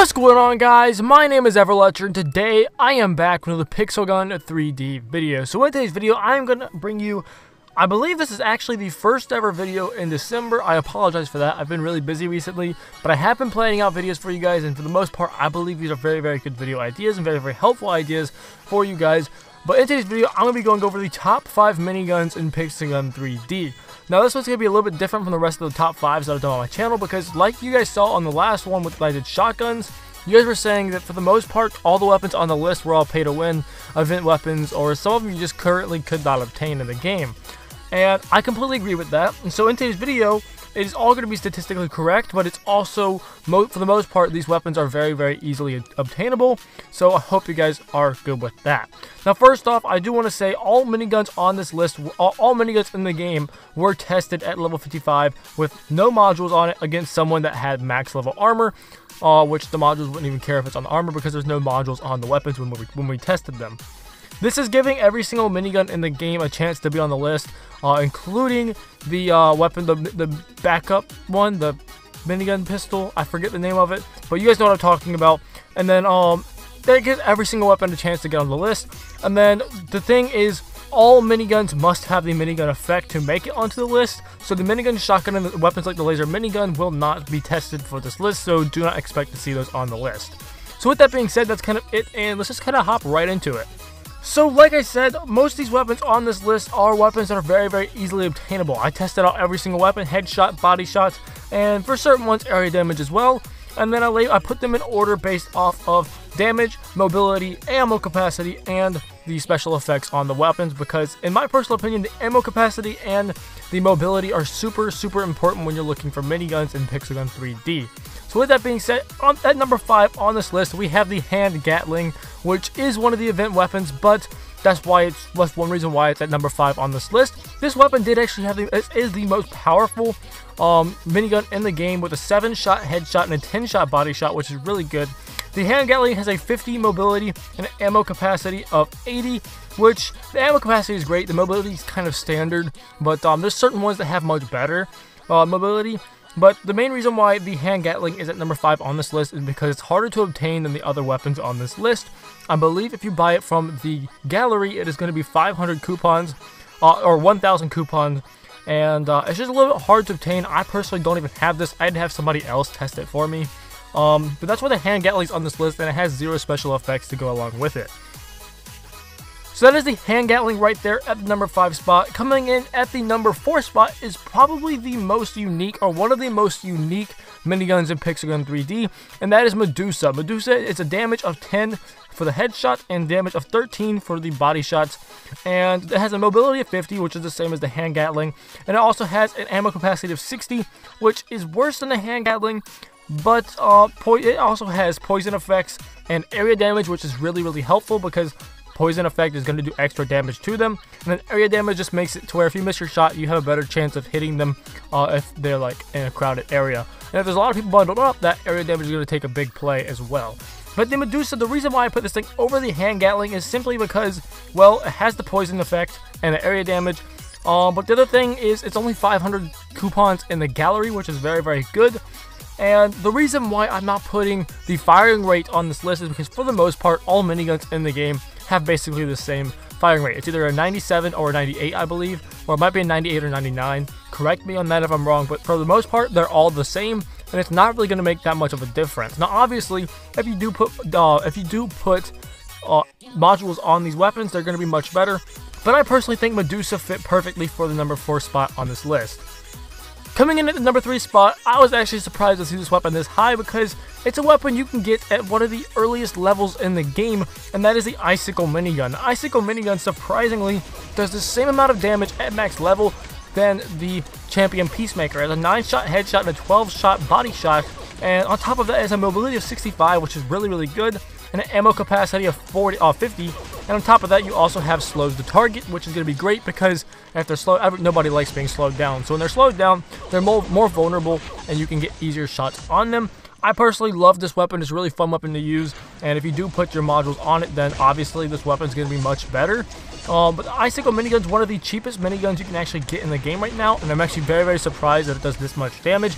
What's going on, guys? My name is Everletcher, and today I am back with another Pixel Gun 3D video. So in today's video, I'm going to bring you, I believe this is actually the first ever video in December. I apologize for that. I've been really busy recently, but I have been planning out videos for you guys, and for the most part, I believe these are very, very good video ideas and very, very helpful ideas for you guys. But in today's video, I'm going to be going over the top 5 miniguns in Pixel Gun 3D. Now this one's going to be a little bit different from the rest of the top 5s that I've done on my channel, because like you guys saw on the last one with I did shotguns, you guys were saying that for the most part, all the weapons on the list were all pay to win event weapons, or some of them you just currently could not obtain in the game. And I completely agree with that. And so in today's video, it is all going to be statistically correct, but it's also, for the most part, these weapons are very, very easily obtainable. So I hope you guys are good with that. Now, first off, I do want to say all miniguns on this list, all miniguns in the game were tested at level 55 with no modules on it against someone that had max level armor, which the modules wouldn't even care if it's on the armor because there's no modules on the weapons when we tested them. This is giving every single minigun in the game a chance to be on the list, including the weapon, the backup one, the minigun pistol. I forget the name of it, but you guys know what I'm talking about. And then that gives every single weapon a chance to get on the list. And then the thing is, all miniguns must have the minigun effect to make it onto the list. So the minigun, shotgun, and the weapons like the laser minigun will not be tested for this list, so do not expect to see those on the list. So with that being said, that's kind of it, and let's just kind of hop right into it. So like I said, most of these weapons on this list are weapons that are very, very easily obtainable. I tested out every single weapon, headshot, body shots, and for certain ones, area damage as well. And then I put them in order based off of damage, mobility, ammo capacity, and the special effects on the weapons, because in my personal opinion, the ammo capacity and the mobility are super, super important when you're looking for miniguns in Pixel Gun 3D. So with that being said, at number 5 on this list, we have the hand Gatling, which is one of the event weapons, but that's one reason why it's at number 5 on this list. This weapon did actually have is the most powerful minigun in the game, with a 7-shot headshot and a 10-shot body shot, which is really good. The hand Gatling has a 50 mobility and an ammo capacity of 80, which the ammo capacity is great. The mobility is kind of standard, but there's certain ones that have much better mobility. But the main reason why the hand Gatling is at number 5 on this list is because it's harder to obtain than the other weapons on this list. I believe if you buy it from the gallery, it is going to be 500 coupons, or 1,000 coupons, and it's just a little bit hard to obtain. I personally don't even have this. I'd have somebody else test it for me. But that's why the hand Gatling's on this list, and it has 0 special effects to go along with it. So that is the hand Gatling right there at the number 5 spot. Coming in at the number 4 spot is probably the most unique, or one of the most unique miniguns in Pixel Gun 3D, and that is Medusa. Medusa is a damage of 10 for the headshot and damage of 13 for the body shots, and it has a mobility of 50, which is the same as the hand Gatling, and it also has an ammo capacity of 60, which is worse than the hand Gatling, but it also has poison effects and area damage, which is really, really helpful because poison effect is going to do extra damage to them, and then area damage just makes it to where if you miss your shot, you have a better chance of hitting them if they're like in a crowded area. And if there's a lot of people bundled up, that area damage is going to take a big play as well. But the Medusa, the reason why I put this thing over the hand Gatling is simply because, well, it has the poison effect and the area damage. But the other thing is it's only 500 coupons in the gallery, which is very, very good. And the reason why I'm not putting the firing rate on this list is because for the most part, all miniguns in the game have basically the same firing rate. It's either a 97 or a 98, I believe, or it might be a 98 or 99. Correct me on that if I'm wrong, but for the most part, they're all the same, and it's not really going to make that much of a difference. Now, obviously, if you do put modules on these weapons, they're going to be much better. But I personally think Medusa fit perfectly for the number 4 spot on this list. Coming in at the number 3 spot, I was actually surprised to see this weapon this high because it's a weapon you can get at one of the earliest levels in the game, and that is the Icicle Minigun. The Icicle Minigun, surprisingly, does the same amount of damage at max level than the Champion Peacemaker. It has a 9-shot headshot and a 12-shot body shot, and on top of that, it has a mobility of 65, which is really, really good, and an ammo capacity of 50, and on top of that, you also have slows the target, which is going to be great because if they're slow, nobody likes being slowed down. So when they're slowed down, they're more vulnerable, and you can get easier shots on them. I personally love this weapon. It's a really fun weapon to use, and if you do put your modules on it, then obviously this weapon is going to be much better. But the Icicle Minigun is one of the cheapest miniguns you can actually get in the game right now, and I'm actually very, very surprised that it does this much damage.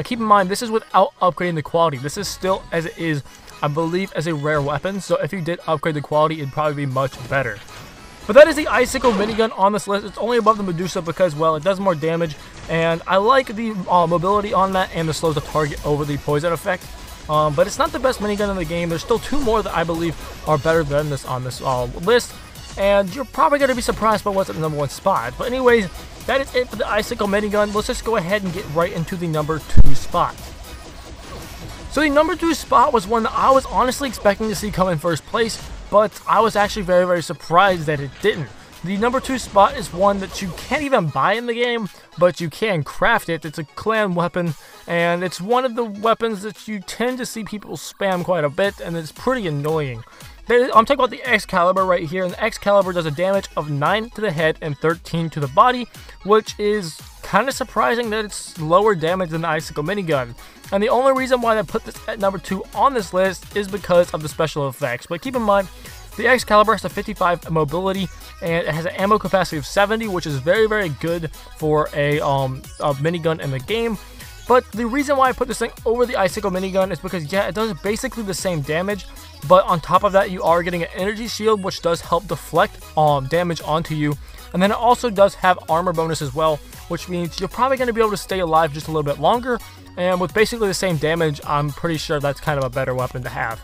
Keep in mind, this is without upgrading the quality. This is still as it is, I believe, as a rare weapon, so if you did upgrade the quality, it'd probably be much better. But that is the Icicle minigun on this list. It's only above the Medusa because, well, it does more damage, and I like the mobility on that and the slows the target over the poison effect. But it's not the best minigun in the game. There's still 2 more that I believe are better than this on this list, and you're probably going to be surprised by what's at the number 1 spot. But anyways, that is it for the Icicle minigun. Let's just go ahead and get right into the number 2 spot. So the number 2 spot was one that I was honestly expecting to see come in first place, but I was actually very, very surprised that it didn't. The number 2 spot is one that you can't even buy in the game, but you can craft it. It's a clan weapon, and it's one of the weapons that you tend to see people spam quite a bit, and it's pretty annoying. I'm talking about the Excalibur right here, and the Excalibur does a damage of 9 to the head and 13 to the body, which is kind of surprising that it's lower damage than the Icicle minigun. And the only reason why I put this at number 2 on this list is because of the special effects. But keep in mind, the Excalibur has a 55 mobility, and it has an ammo capacity of 70, which is very, very good for a minigun in the game. But the reason why I put this thing over the Icicle minigun is because, yeah, it does basically the same damage, but on top of that, you are getting an energy shield, which does help deflect damage onto you. And then it also does have armor bonus as well, which means you're probably going to be able to stay alive just a little bit longer. And with basically the same damage, I'm pretty sure that's kind of a better weapon to have.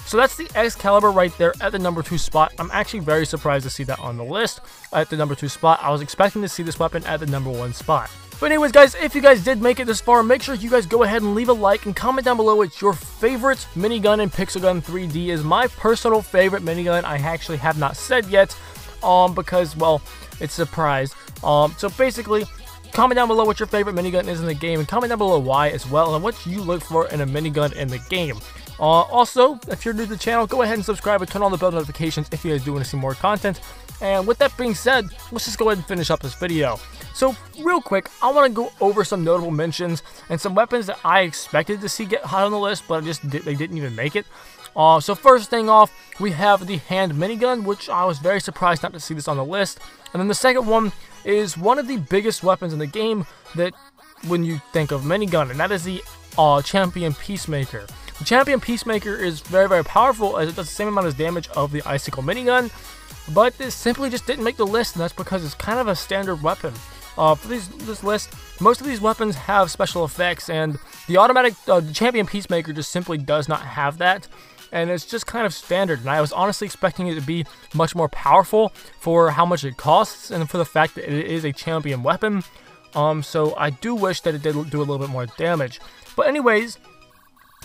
So that's the Excalibur right there at the number 2 spot. I'm actually very surprised to see that on the list at the number 2 spot. I was expecting to see this weapon at the number 1 spot. But anyways, guys, if you guys did make it this far, make sure you guys go ahead and leave a like and comment down below what your favorite minigun in Pixel Gun 3D is. My personal favorite minigun I actually have not said yet, because, well, it's a surprise. So basically, comment down below what your favorite minigun is in the game, and comment down below why as well, and what you look for in a minigun in the game. Also, if you're new to the channel, go ahead and subscribe and turn on the bell notifications if you guys do want to see more content. And with that being said, let's just go ahead and finish up this video. So, real quick, I want to go over some notable mentions and some weapons that I expected to see get high on the list, but they didn't even make it. So first thing off, we have the hand minigun, which I was very surprised not to see this on the list. And then the second one is one of the biggest weapons in the game that when you think of minigun, and that is the Champion Peacemaker. The Champion Peacemaker is very, very powerful, as it does the same amount of damage of the Icicle minigun, but it simply just didn't make the list, and that's because it's kind of a standard weapon. For this list, most of these weapons have special effects, and the automatic Champion Peacemaker just simply does not have that, and it's just kind of standard. And I was honestly expecting it to be much more powerful for how much it costs, and for the fact that it is a champion weapon. So I do wish that it did do a little bit more damage. But anyways,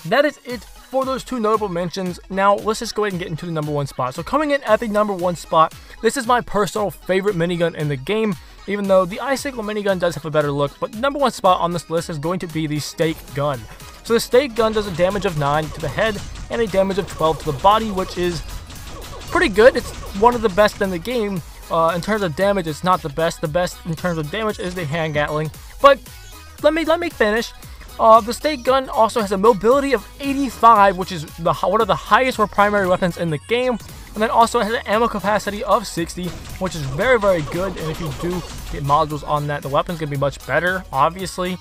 that is it for those 2 notable mentions. Now, let's just go ahead and get into the number 1 spot. So coming in at the number 1 spot, this is my personal favorite minigun in the game, even though the Icicle minigun does have a better look. But the number 1 spot on this list is going to be the Stake Gun. So the Stake Gun does a damage of 9 to the head and a damage of 12 to the body, which is pretty good. It's one of the best in the game. In terms of damage, it's not the best. The best in terms of damage is the hand Gatling. But let me finish. The Stake Gun also has a mobility of 85, which is one of the highest for primary weapons in the game. And then also it has an ammo capacity of 60, which is very, very good. And if you do get modules on that, the weapon's going to be much better, obviously.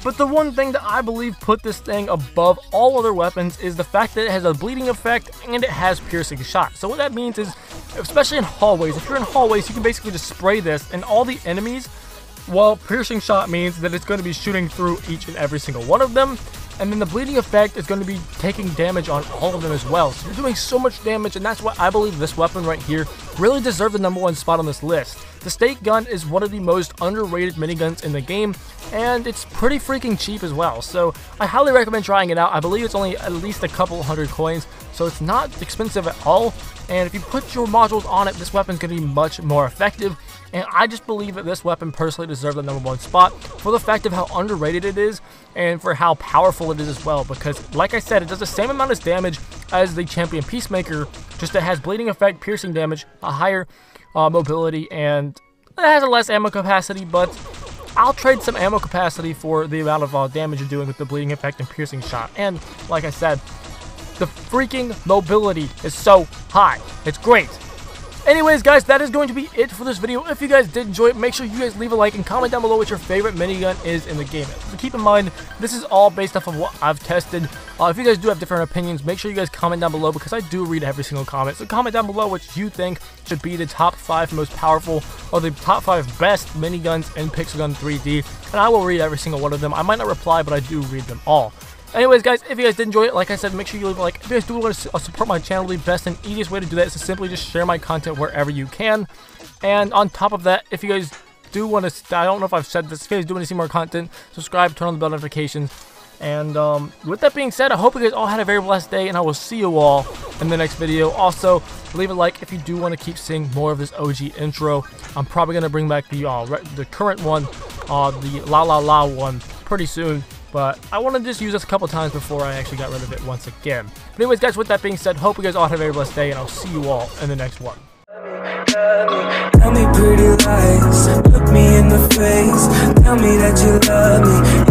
But the one thing that I believe put this thing above all other weapons is the fact that it has a bleeding effect and it has piercing shot. So what that means is, especially in hallways, if you're in hallways, you can basically just spray this and all the enemies, well, piercing shot means that it's going to be shooting through each and every single one of them. And then the bleeding effect is going to be taking damage on all of them as well. So you're doing so much damage, and that's why I believe this weapon right here really deserved the number 1 spot on this list. The Stake Gun is one of the most underrated miniguns in the game, and it's pretty freaking cheap as well. So I highly recommend trying it out. I believe it's only at least a couple hundred coins, so it's not expensive at all. And if you put your modules on it, this weapon's going to be much more effective. And I just believe that this weapon personally deserves the number 1 spot for the fact of how underrated it is and for how powerful it is as well. Because, like I said, it does the same amount of damage as the Champion Peacemaker, just it has bleeding effect, piercing damage, a higher mobility, and it has a less ammo capacity, but I'll trade some ammo capacity for the amount of damage you're doing with the bleeding effect and piercing shot. And, like I said, the freaking mobility is so high. It's great. Anyways, guys, that is going to be it for this video. If you guys did enjoy it, make sure you guys leave a like and comment down below what your favorite minigun is in the game. So keep in mind, this is all based off of what I've tested. If you guys do have different opinions, make sure you guys comment down below because I do read every single comment. So comment down below what you think should be the top 5 most powerful or the top 5 best miniguns in Pixel Gun 3D, and I will read every single one of them. I might not reply, but I do read them all. Anyways, guys, if you guys did enjoy it, like I said, make sure you leave a like. If you guys do want to support my channel, the best and easiest way to do that is to simply just share my content wherever you can. And on top of that, if you guys do want to, I don't know if I've said this, if you guys do want to see more content, subscribe, turn on the bell notifications. And with that being said, I hope you guys all had a very blessed day, and I will see you all in the next video. Also, leave a like if you do want to keep seeing more of this OG intro. I'm probably going to bring back the current one, the La La La one, pretty soon. But I want to just use this a couple times before I actually got rid of it once again. But anyways, guys, with that being said, hope you guys all have a very blessed day, and I'll see you all in the next one. Tell me pretty lies, look me in the face, tell me that you love me.